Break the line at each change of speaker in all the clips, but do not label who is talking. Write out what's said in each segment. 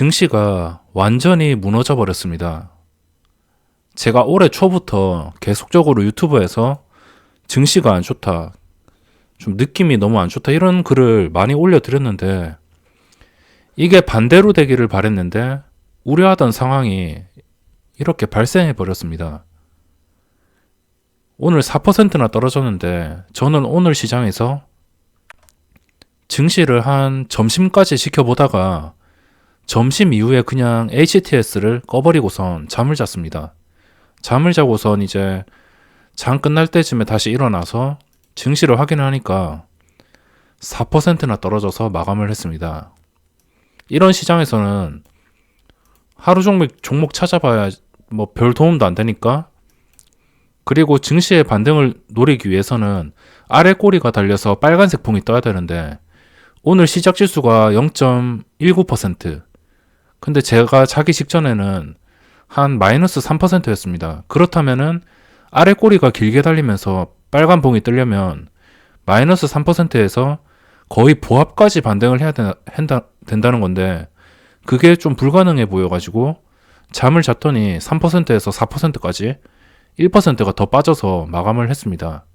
증시가 완전히 무너져 버렸습니다. 제가 올해 초부터 계속적으로 유튜브에서 증시가 안 좋다, 좀 느낌이 너무 안 좋다 이런 글을 많이 올려드렸는데 이게 반대로 되기를 바랬는데 우려하던 상황이 이렇게 발생해 버렸습니다. 오늘 4%나 떨어졌는데 저는 오늘 시장에서 증시를 한 점심까지 지켜보다가 점심 이후에 그냥 HTS를 꺼버리고선 잠을 잤습니다. 잠을 자고선 이제 장 끝날 때쯤에 다시 일어나서 증시를 확인하니까 4%나 떨어져서 마감을 했습니다. 이런 시장에서는 하루 종목 찾아봐야 뭐 별 도움도 안 되니까, 그리고 증시의 반등을 노리기 위해서는 아래 꼬리가 달려서 빨간색 봉이 떠야 되는데 오늘 시작 지수가 0.19%, 근데 제가 자기 직전에는 한 마이너스 3%였습니다. 그렇다면은 아래 꼬리가 길게 달리면서 빨간 봉이 뜨려면 마이너스 3%에서 거의 보합까지 반등을 해야 된다는 건데 그게 좀 불가능해 보여가지고 잠을 잤더니 3%에서 4%까지 1%가 더 빠져서 마감을 했습니다.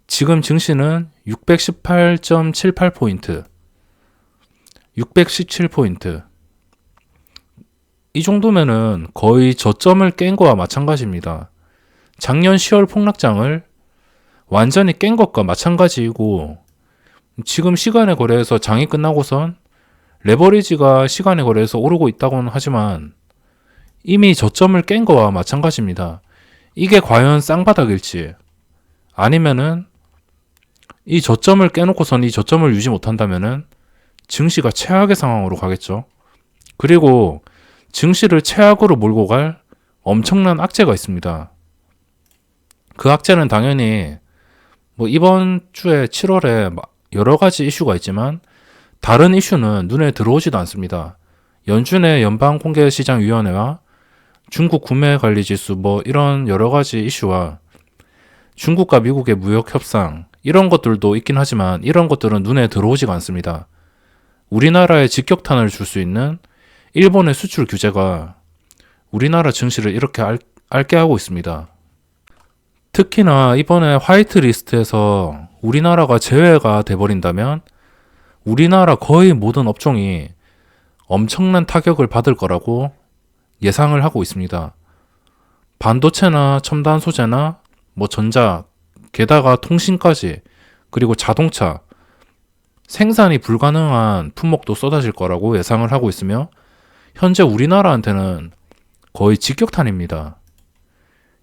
지금 증시는 618.78포인트, 617포인트. 이 정도면은 거의 저점을 깬 거와 마찬가지입니다. 작년 10월 폭락장을 완전히 깬 것과 마찬가지이고, 지금 시간의 거래에서 장이 끝나고선 레버리지가 시간의 거래에서 오르고 있다고는 하지만 이미 저점을 깬 거와 마찬가지입니다. 이게 과연 쌍바닥일지, 아니면은 이 저점을 깨놓고선 이 저점을 유지 못한다면은 증시가 최악의 상황으로 가겠죠. 그리고 증시를 최악으로 몰고 갈 엄청난 악재가 있습니다. 그 악재는 당연히 뭐 이번 주에 7월에 여러 가지 이슈가 있지만 다른 이슈는 눈에 들어오지도 않습니다. 연준의 연방공개시장위원회와 중국 구매관리지수 뭐 이런 여러 가지 이슈와 중국과 미국의 무역협상 이런 것들도 있긴 하지만 이런 것들은 눈에 들어오지가 않습니다. 우리나라에 직격탄을 줄 수 있는 일본의 수출 규제가 우리나라 증시를 이렇게 앓게 하고 있습니다. 특히나 이번에 화이트리스트에서 우리나라가 제외가 돼버린다면 우리나라 거의 모든 업종이 엄청난 타격을 받을 거라고 예상을 하고 있습니다. 반도체나 첨단 소재나 뭐 전자, 게다가 통신까지, 그리고 자동차, 생산이 불가능한 품목도 쏟아질 거라고 예상을 하고 있으며 현재 우리나라한테는 거의 직격탄입니다.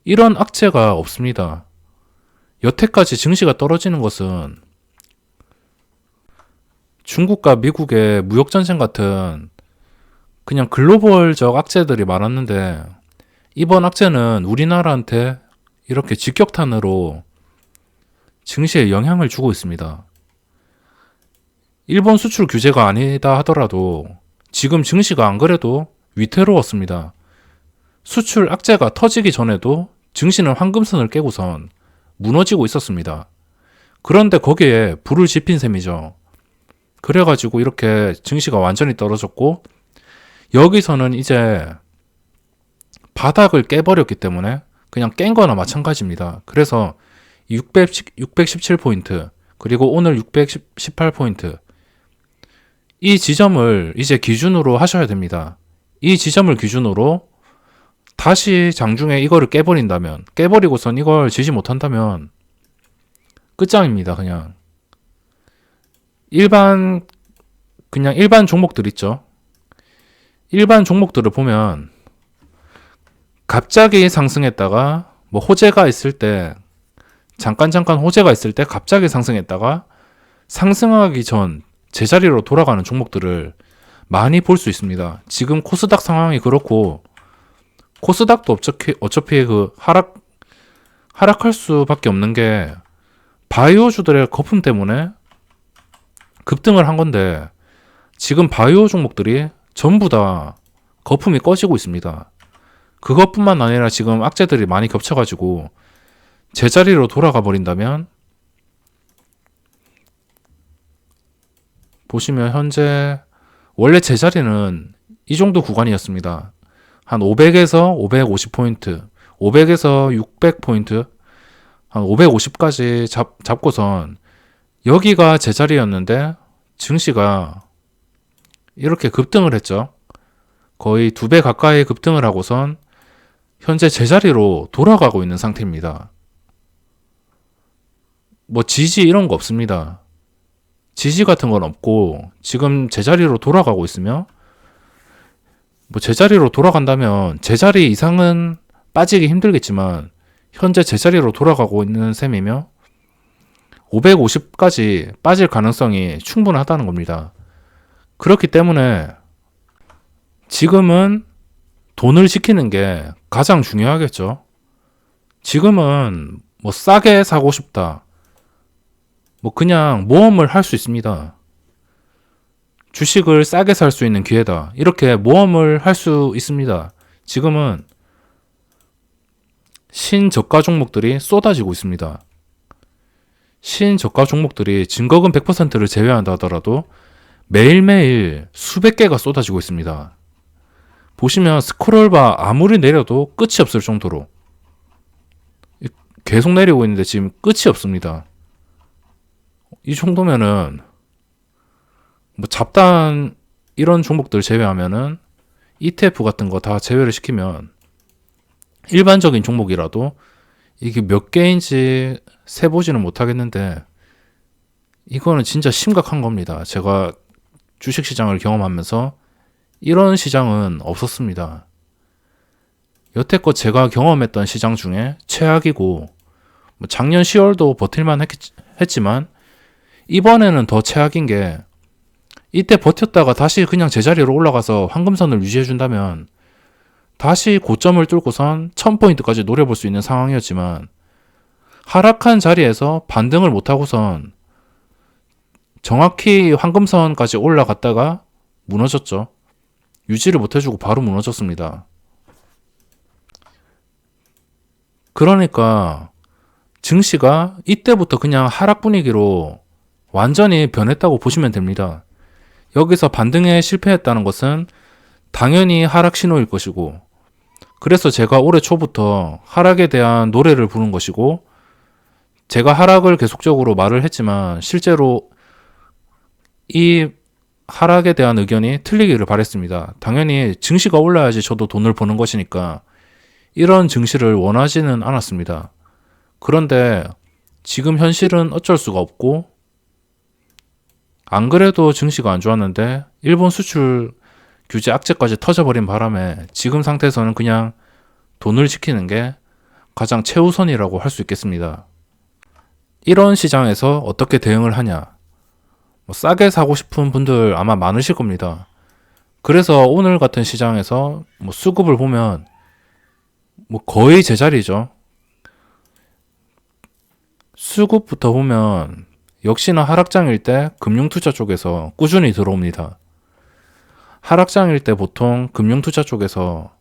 이런 악재가 없습니다. 여태까지 증시가 떨어지는 것은 중국과 미국의 무역전쟁 같은 그냥 글로벌적 악재들이 많았는데 이번 악재는 우리나라한테 이렇게 직격탄으로 증시에 영향을 주고 있습니다. 일본 수출 규제가 아니다 하더라도 지금 증시가 안 그래도 위태로웠습니다. 수출 악재가 터지기 전에도 증시는 황금선을 깨고선 무너지고 있었습니다. 그런데 거기에 불을 지핀 셈이죠. 그래가지고 이렇게 증시가 완전히 떨어졌고 여기서는 이제 바닥을 깨버렸기 때문에 그냥 깬 거나 마찬가지입니다. 그래서 617포인트 그리고 오늘 618포인트 이 지점을 이제 기준으로 하셔야 됩니다. 이 지점을 기준으로 다시 장중에 이거를 깨버린다면, 깨버리고선 이걸 지지 못한다면 끝장입니다. 그냥 일반 종목들 있죠. 일반 종목들을 보면 갑자기 상승했다가 뭐 호재가 있을 때 잠깐 호재가 있을 때 갑자기 상승했다가 상승하기 전 제자리로 돌아가는 종목들을 많이 볼 수 있습니다. 지금 코스닥 상황이 그렇고 코스닥도 어차피 그 하락할 수밖에 없는 게 바이오주들의 거품 때문에 급등을 한 건데 지금 바이오 종목들이 전부 다 거품이 꺼지고 있습니다. 그것뿐만 아니라 지금 악재들이 많이 겹쳐가지고 제자리로 돌아가 버린다면 보시면 현재 원래 제자리는 이 정도 구간이었습니다. 한 500에서 550포인트, 500에서 600포인트, 한 550까지 잡고선 여기가 제자리였는데 증시가 이렇게 급등을 했죠. 거의 2배 가까이 급등을 하고선 현재 제자리로 돌아가고 있는 상태입니다. 뭐 지지 이런 거 없습니다. 지지 같은 건 없고 지금 제자리로 돌아가고 있으며, 뭐 제자리로 돌아간다면 제자리 이상은 빠지기 힘들겠지만 현재 제자리로 돌아가고 있는 셈이며 550까지 빠질 가능성이 충분하다는 겁니다. 그렇기 때문에 지금은 돈을 지키는 게 가장 중요하겠죠. 지금은 뭐 싸게 사고 싶다, 뭐 그냥 모험을 할 수 있습니다. 주식을 싸게 살 수 있는 기회다, 이렇게 모험을 할 수 있습니다. 지금은 신저가 종목들이 쏟아지고 있습니다. 신저가 종목들이 증거금 100%를 제외한다 하더라도 매일매일 수백 개가 쏟아지고 있습니다. 보시면 스크롤바 아무리 내려도 끝이 없을 정도로 계속 내리고 있는데 지금 끝이 없습니다. 이 정도면은 뭐 잡다한 이런 종목들 제외하면은 ETF 같은 거 다 제외를 시키면 일반적인 종목이라도 이게 몇 개인지 세보지는 못하겠는데 이거는 진짜 심각한 겁니다. 제가 주식시장을 경험하면서 이런 시장은 없었습니다. 여태껏 제가 경험했던 시장 중에 최악이고, 뭐 작년 10월도 버틸만 했지만 이번에는 더 최악인 게, 이때 버텼다가 다시 그냥 제자리로 올라가서 황금선을 유지해준다면 다시 고점을 뚫고선 1000포인트까지 노려볼 수 있는 상황이었지만 하락한 자리에서 반등을 못하고선 정확히 황금선까지 올라갔다가 무너졌죠. 유지를 못해주고 바로 무너졌습니다. 그러니까 증시가 이때부터 그냥 하락 분위기로 완전히 변했다고 보시면 됩니다. 여기서 반등에 실패했다는 것은 당연히 하락 신호일 것이고, 그래서 제가 올해 초부터 하락에 대한 노래를 부른 것이고, 제가 하락을 계속적으로 말을 했지만 실제로 이 하락에 대한 의견이 틀리기를 바랬습니다. 당연히 증시가 올라야지 저도 돈을 버는 것이니까 이런 증시를 원하지는 않았습니다. 그런데 지금 현실은 어쩔 수가 없고, 안 그래도 증시가 안 좋았는데 일본 수출 규제 악재까지 터져버린 바람에 지금 상태에서는 그냥 돈을 지키는 게 가장 최우선이라고 할 수 있겠습니다. 이런 시장에서 어떻게 대응을 하냐? 뭐 싸게 사고 싶은 분들 아마 많으실 겁니다. 그래서 오늘 같은 시장에서 뭐 수급을 보면 뭐 거의 제자리죠. 수급부터 보면 역시나 하락장일 때 금융투자 쪽에서 꾸준히 들어옵니다. 하락장일 때 보통 금융투자 쪽에서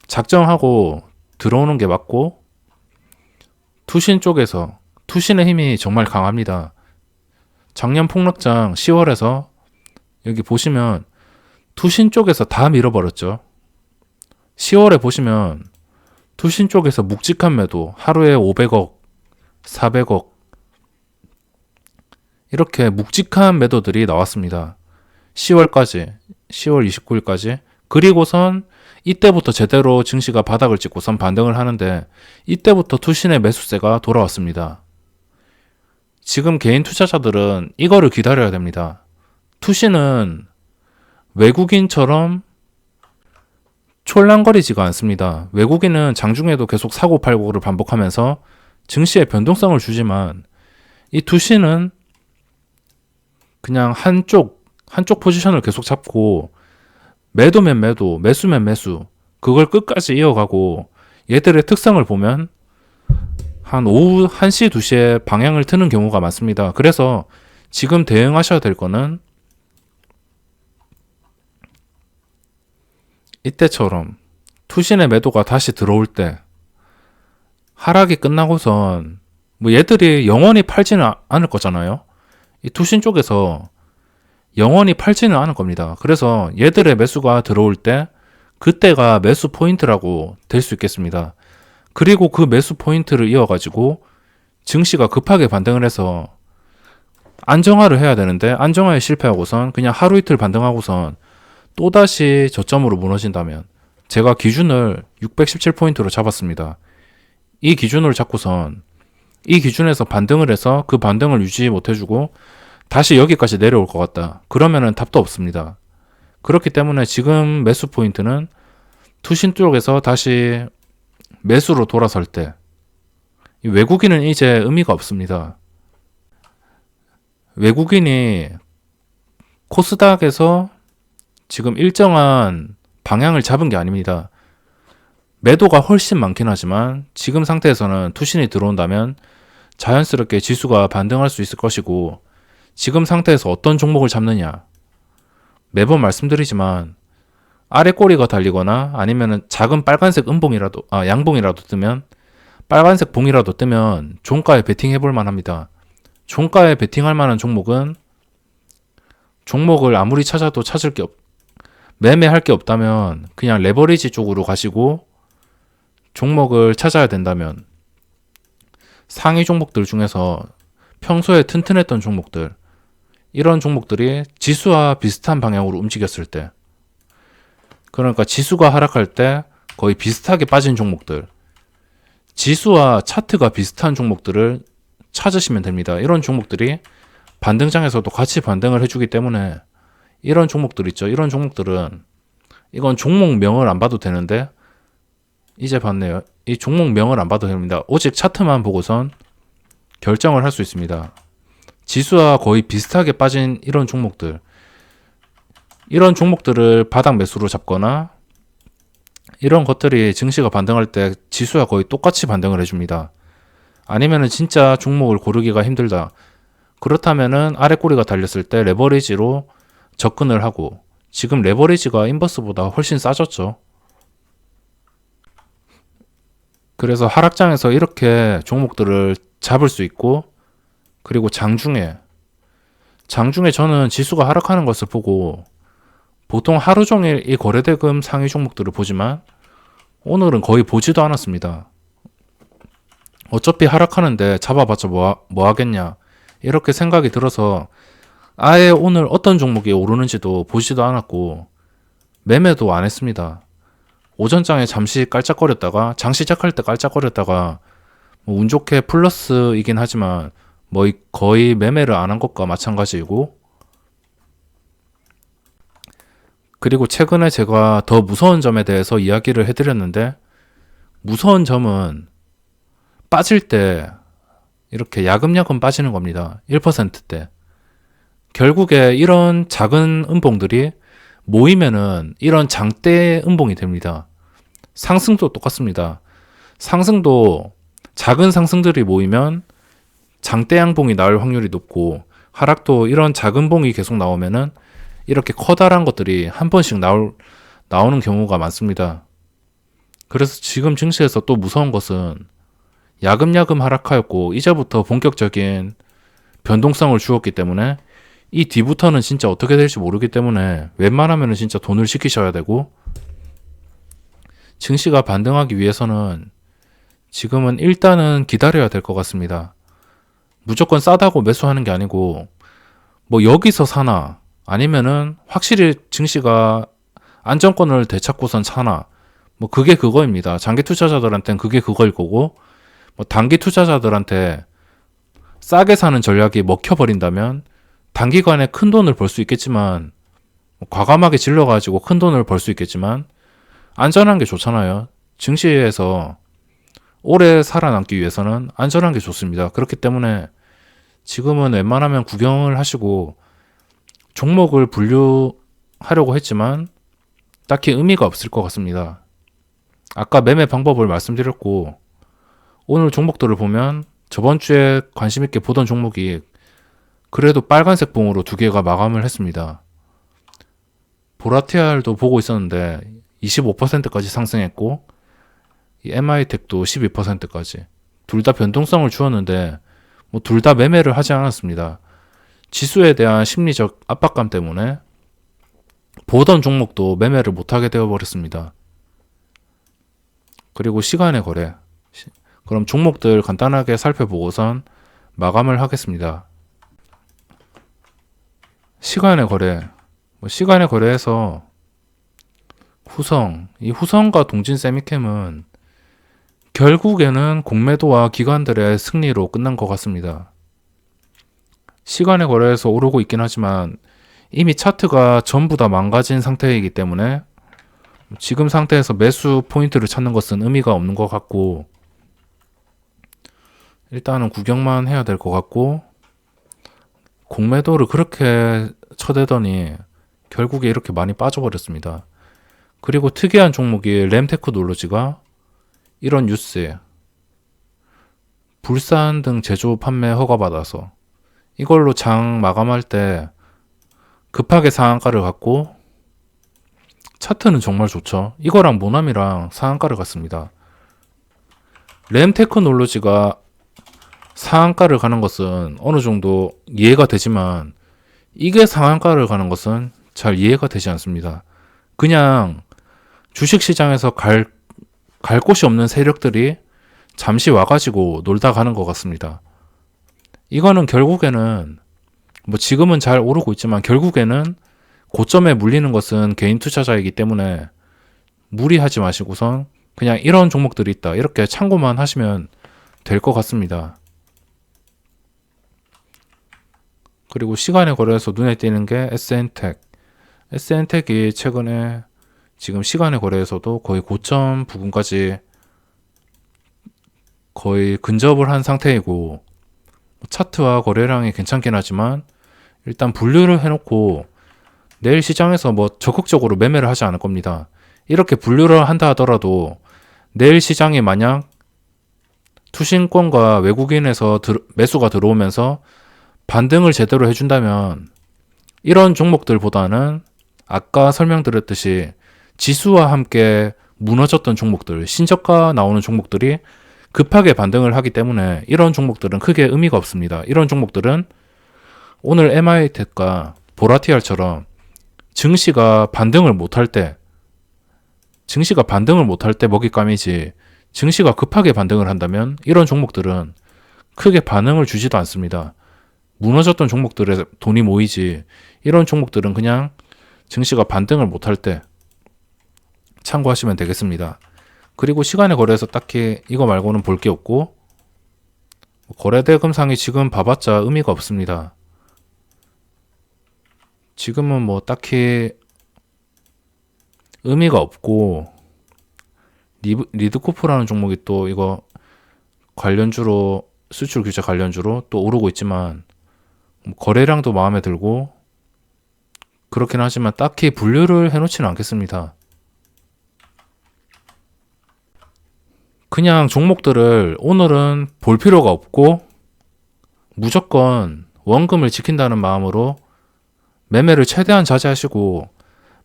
작정하고 들어오는 게 맞고, 투신 쪽에서 투신의 힘이 정말 강합니다. 작년 폭락장 10월에서 여기 보시면 투신 쪽에서 다 밀어버렸죠. 10월에 보시면 투신 쪽에서 묵직한 매도 하루에 500억, 400억 이렇게 묵직한 매도들이 나왔습니다. 10월 29일까지. 그리고선 이때부터 제대로 증시가 바닥을 찍고선 반등을 하는데 이때부터 투신의 매수세가 돌아왔습니다. 지금 개인 투자자들은 이거를 기다려야 됩니다. 투신은 외국인처럼 촐랑거리지가 않습니다. 외국인은 장중에도 계속 사고 팔고를 반복하면서 증시에 변동성을 주지만 이 투신은 그냥 한쪽 포지션을 계속 잡고 매도면 매도, 매수면 매수, 그걸 끝까지 이어가고, 얘들의 특성을 보면 한 오후 1시, 2시에 방향을 트는 경우가 많습니다. 그래서 지금 대응하셔야 될 거는 이때처럼 투신의 매도가 다시 들어올 때, 하락이 끝나고선 뭐 얘들이 영원히 팔지는 않을 거잖아요. 이 투신 쪽에서 영원히 팔지는 않을 겁니다. 그래서 얘들의 매수가 들어올 때 그때가 매수 포인트라고 될 수 있겠습니다. 그리고 그 매수 포인트를 이어가지고 증시가 급하게 반등을 해서 안정화를 해야 되는데 안정화에 실패하고선 그냥 하루 이틀 반등하고선 또다시 저점으로 무너진다면, 제가 기준을 617포인트로 잡았습니다. 이 기준을 잡고선 이 기준에서 반등을 해서 그 반등을 유지 못해주고 다시 여기까지 내려올 것 같다. 그러면은 답도 없습니다. 그렇기 때문에 지금 매수 포인트는 투신 쪽에서 다시 매수로 돌아설 때, 외국인은 이제 의미가 없습니다. 외국인이 코스닥에서 지금 일정한 방향을 잡은 게 아닙니다. 매도가 훨씬 많긴 하지만 지금 상태에서는 투신이 들어온다면 자연스럽게 지수가 반등할 수 있을 것이고, 지금 상태에서 어떤 종목을 잡느냐, 매번 말씀드리지만 아래 꼬리가 달리거나 아니면 작은 빨간색 양봉이라도 뜨면, 빨간색 봉이라도 뜨면 종가에 베팅해 볼 만합니다. 종가에 베팅할 만한 종목은, 종목을 아무리 찾아도 매매할 게 없다면 그냥 레버리지 쪽으로 가시고, 종목을 찾아야 된다면 상위 종목들 중에서 평소에 튼튼했던 종목들, 이런 종목들이 지수와 비슷한 방향으로 움직였을 때, 그러니까 지수가 하락할 때 거의 비슷하게 빠진 종목들, 지수와 차트가 비슷한 종목들을 찾으시면 됩니다. 이런 종목들이 반등장에서도 같이 반등을 해주기 때문에, 이런 종목들 있죠. 이런 종목들은, 이건 종목명을 안 봐도 되는데 이제 봤네요. 이 종목명을 안 봐도 됩니다. 오직 차트만 보고선 결정을 할 수 있습니다. 지수와 거의 비슷하게 빠진 이런 종목들, 이런 종목들을 바닥 매수로 잡거나, 이런 것들이 증시가 반등할 때 지수와 거의 똑같이 반등을 해줍니다. 아니면은 진짜 종목을 고르기가 힘들다. 그렇다면은 아래 꼬리가 달렸을 때 레버리지로 접근을 하고, 지금 레버리지가 인버스보다 훨씬 싸졌죠. 그래서 하락장에서 이렇게 종목들을 잡을 수 있고, 그리고 장중에 저는 지수가 하락하는 것을 보고 보통 하루 종일 이 거래대금 상위 종목들을 보지만 오늘은 거의 보지도 않았습니다. 어차피 하락하는데 잡아봤자 뭐 하겠냐, 이렇게 생각이 들어서 아예 오늘 어떤 종목이 오르는지도 보지도 않았고 매매도 안 했습니다. 오전장에 잠시 깔짝거렸다가, 장 시작할 때 깔짝거렸다가 운 좋게 플러스이긴 하지만 거의 매매를 안 한 것과 마찬가지이고, 그리고 최근에 제가 더 무서운 점에 대해서 이야기를 해드렸는데, 무서운 점은 빠질 때 이렇게 야금야금 빠지는 겁니다. 1%대. 결국에 이런 작은 음봉들이 모이면은 이런 장대 음봉이 됩니다. 상승도 똑같습니다. 상승도 작은 상승들이 모이면 장대 양봉이 나올 확률이 높고, 하락도 이런 작은 봉이 계속 나오면은 이렇게 커다란 것들이 한 번씩 나오는 경우가 많습니다. 그래서 지금 증시에서 또 무서운 것은 야금야금 하락하였고 이제부터 본격적인 변동성을 주었기 때문에, 이 뒤부터는 진짜 어떻게 될지 모르기 때문에 웬만하면 진짜 돈을 시키셔야 되고, 증시가 반등하기 위해서는 지금은 일단은 기다려야 될 것 같습니다. 무조건 싸다고 매수하는 게 아니고, 여기서 사나 아니면은 확실히 증시가 안정권을 되찾고선 사나, 그게 그거입니다. 장기 투자자들한테는 그게 그거일 거고, 단기 투자자들한테 싸게 사는 전략이 먹혀버린다면 단기간에 큰 돈을 벌 수 있겠지만, 과감하게 질러가지고 큰 돈을 벌 수 있겠지만 안전한 게 좋잖아요. 증시에서 오래 살아남기 위해서는 안전한 게 좋습니다. 그렇기 때문에 지금은 웬만하면 구경을 하시고, 종목을 분류하려고 했지만 딱히 의미가 없을 것 같습니다. 아까 매매 방법을 말씀드렸고, 오늘 종목들을 보면 저번 주에 관심 있게 보던 종목이 그래도 빨간색 봉으로 두 개가 마감을 했습니다. 보라티알도 보고 있었는데 25%까지 상승했고, 이 MI텍도 12%까지 둘 다 변동성을 주었는데 둘 다 매매를 하지 않았습니다. 지수에 대한 심리적 압박감 때문에 보던 종목도 매매를 못하게 되어버렸습니다. 그리고 시간의 거래. 그럼 종목들 간단하게 살펴보고선 마감을 하겠습니다. 시간의 거래. 시간의 거래에서 이 후성과 동진 세미캠은 결국에는 공매도와 기관들의 승리로 끝난 것 같습니다. 시간의 거래에서 오르고 있긴 하지만 이미 차트가 전부 다 망가진 상태이기 때문에 지금 상태에서 매수 포인트를 찾는 것은 의미가 없는 것 같고, 일단은 구경만 해야 될 것 같고, 공매도를 그렇게 쳐대더니 결국에 이렇게 많이 빠져버렸습니다. 그리고 특이한 종목이 램테크놀로지가 이런 뉴스에 불산 등 제조 판매 허가받아서 이걸로 장 마감할 때 급하게 상한가를 갔고, 차트는 정말 좋죠. 이거랑 모나미랑 상한가를 갔습니다. 램테크놀로지가 상한가를 가는 것은 어느 정도 이해가 되지만 이게 상한가를 가는 것은 잘 이해가 되지 않습니다. 그냥 주식시장에서 갈 곳이 없는 세력들이 잠시 와가지고 놀다 가는 것 같습니다. 이거는 결국에는 지금은 잘 오르고 있지만 결국에는 고점에 물리는 것은 개인 투자자이기 때문에 무리하지 마시고선 그냥 이런 종목들이 있다 이렇게 참고만 하시면 될 것 같습니다. 그리고 시간의 거래에서 눈에 띄는 게 SN텍. SN텍이 최근에 지금 시간의 거래에서도 거의 고점 부근까지 거의 근접을 한 상태이고, 차트와 거래량이 괜찮긴 하지만 일단 분류를 해놓고 내일 시장에서 적극적으로 매매를 하지 않을 겁니다. 이렇게 분류를 한다 하더라도 내일 시장이 만약 투신권과 외국인에서 매수가 들어오면서 반등을 제대로 해준다면 이런 종목들보다는 아까 설명드렸듯이 지수와 함께 무너졌던 종목들, 신저가 나오는 종목들이 급하게 반등을 하기 때문에 이런 종목들은 크게 의미가 없습니다. 이런 종목들은 오늘 MI텍과 보라티알처럼 증시가 반등을 못할 때 먹잇감이지, 증시가 급하게 반등을 한다면 이런 종목들은 크게 반응을 주지도 않습니다. 무너졌던 종목들에 돈이 모이지, 이런 종목들은 그냥 증시가 반등을 못할 때 참고하시면 되겠습니다. 그리고 시간의 거래에서 딱히 이거 말고는 볼 게 없고, 거래대금상이 지금 봐봤자 의미가 없습니다. 지금은 딱히 의미가 없고, 리드코프라는 종목이 또 이거 관련주로, 수출 규제 관련주로 또 오르고 있지만 거래량도 마음에 들고 그렇긴 하지만 딱히 분류를 해놓지는 않겠습니다. 그냥 종목들을 오늘은 볼 필요가 없고 무조건 원금을 지킨다는 마음으로 매매를 최대한 자제하시고,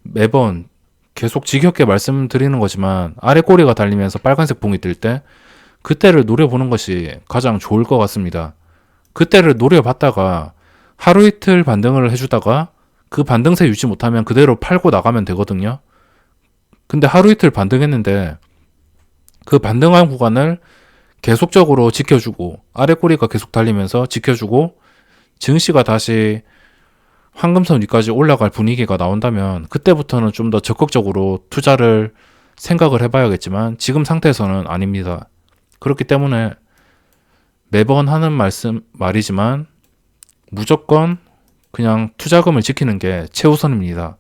매번 계속 지겹게 말씀드리는 거지만 아래 꼬리가 달리면서 빨간색 봉이 뜰 때 그때를 노려보는 것이 가장 좋을 것 같습니다. 그때를 노려봤다가 하루 이틀 반등을 해주다가 그 반등세 유지 못하면 그대로 팔고 나가면 되거든요. 근데 하루 이틀 반등했는데 그 반등한 구간을 계속적으로 지켜주고 아래 꼬리가 계속 달리면서 지켜주고 증시가 다시 황금선 위까지 올라갈 분위기가 나온다면 그때부터는 좀 더 적극적으로 투자를 생각을 해봐야겠지만 지금 상태에서는 아닙니다. 그렇기 때문에 매번 하는 말이지만 무조건 그냥 투자금을 지키는 게 최우선입니다.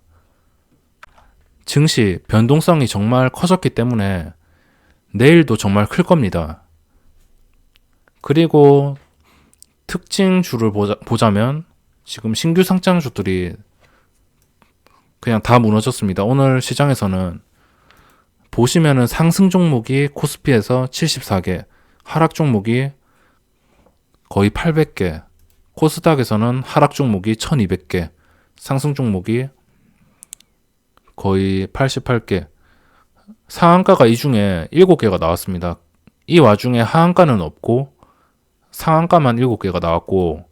증시 변동성이 정말 커졌기 때문에 내일도 정말 클 겁니다. 그리고 특징주를 보자면 지금 신규 상장주들이 그냥 다 무너졌습니다. 오늘 시장에서는 보시면은 상승 종목이 코스피에서 74개, 하락 종목이 거의 800개, 코스닥에서는 하락 종목이 1200개, 상승 종목이 거의 88개, 상한가가 이 중에 7개가 나왔습니다. 이 와중에 하한가는 없고 상한가만 7개가 나왔고,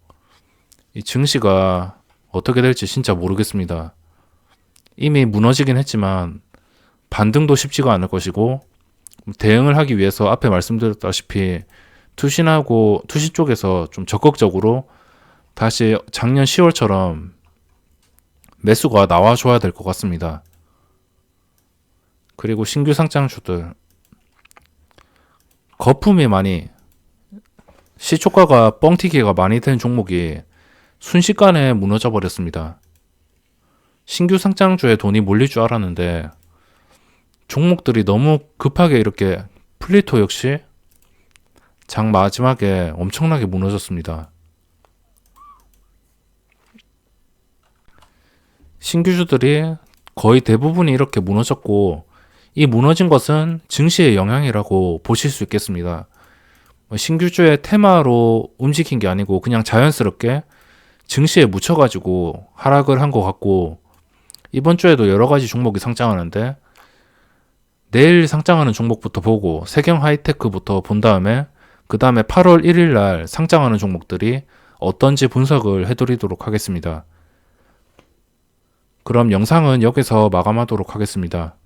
이 증시가 어떻게 될지 진짜 모르겠습니다. 이미 무너지긴 했지만 반등도 쉽지가 않을 것이고, 대응을 하기 위해서 앞에 말씀드렸다시피 투신 쪽에서 좀 적극적으로 다시 작년 10월처럼 매수가 나와줘야 될 것 같습니다. 그리고 신규 상장주들 거품이 많이, 시초가가 뻥튀기가 많이 된 종목이 순식간에 무너져 버렸습니다. 신규 상장주에 돈이 몰릴 줄 알았는데 종목들이 너무 급하게 이렇게, 플리토 역시 장 마지막에 엄청나게 무너졌습니다. 신규주들이 거의 대부분이 이렇게 무너졌고, 이 무너진 것은 증시의 영향이라고 보실 수 있겠습니다. 신규주의 테마로 움직인 게 아니고 그냥 자연스럽게 증시에 묻혀가지고 하락을 한 것 같고, 이번 주에도 여러 가지 종목이 상장하는데 내일 상장하는 종목부터 보고 세경 하이테크부터 본 다음에 그 다음에 8월 1일 날 상장하는 종목들이 어떤지 분석을 해드리도록 하겠습니다. 그럼 영상은 여기서 마감하도록 하겠습니다.